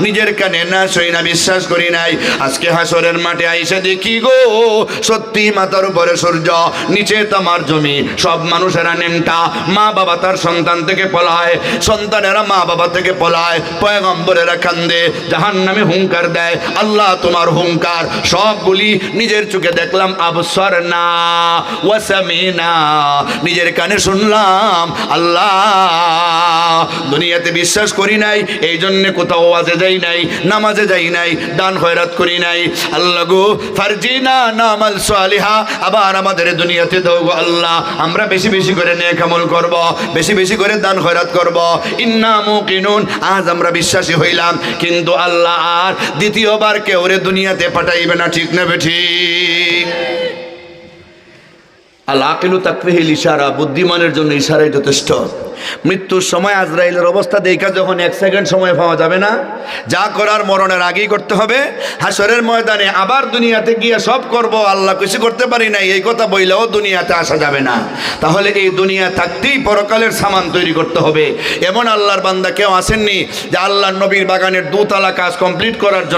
নিজের কানে না শুই না, বিশ্বাস করি নাই। আজকে হাসরের মাঠে আইসা দেখি গো, সত্যি মাথার উপরে সূর্য, নিচে তোমার জমি, সব মানুষেরা নেমটা। মা বাবা তার সন্তান থেকে পলায়, সন্তানেরা মা বাবা থেকে পলায়, পয়গম্বরেরা কান্দে, জাহান্নামে হুঙ্কার দেয়। আল্লাহ তোমার হুঙ্কার সবগুলি নিজের চোখে দেখলাম, আবসর না ওয়াসামিনা, নিজের কানে শুনলাম। আল্লাহ দুনিয়াতে বিশ্বাস করি নাই, এই জন্য কোথাও ওয়াজে যাই নাই, নামাজে যাই নাই, দান খয়রাত করি নাই। আল্লাহ গো ফারজিনা নামাল সালিহা, আবার আমাদের দুনিয়াতে দাও গো আল্লাহ, আমরা বেশি বেশি করে নেক আমল করব, বেশি বেশি করে দান খয়রাত করব। ইন্না মুকিনুন, আজ আমরা বিশ্বাসী হইলাম, কিন্তু আল্লাহ আর দ্বিতীয়বার কেউ রে দুনিয়াতে পাঠাইবে না, ঠিক না বেঠিক? আল আকিলু তাকফিহিল ইশারা, বুদ্ধিমানের জন্য ইশারাই যথেষ্ট। মৃত্যুর সময় আজরাইলের অবস্থা দেখা যখন 1 সেকেন্ড সময় পাওয়া যাবে না, যা করার মরণের আগেই করতে হবে। হাসরের ময়দানে আবার দুনিয়াতে গিয়ে সব করব, আল্লাহ কিছু করতে পারি না এই কথা বইলেও দুনিয়াতে আসা যাবে না। তাহলে এই দুনিয়া থাকতেই পরকালের সামান তৈরি করতে হবে। এমন আল্লাহর বান্দা কেউ আসেননি যে আল্লাহর নবীর বাগানের 2 তালা কাজ কমপ্লিট করার জন্য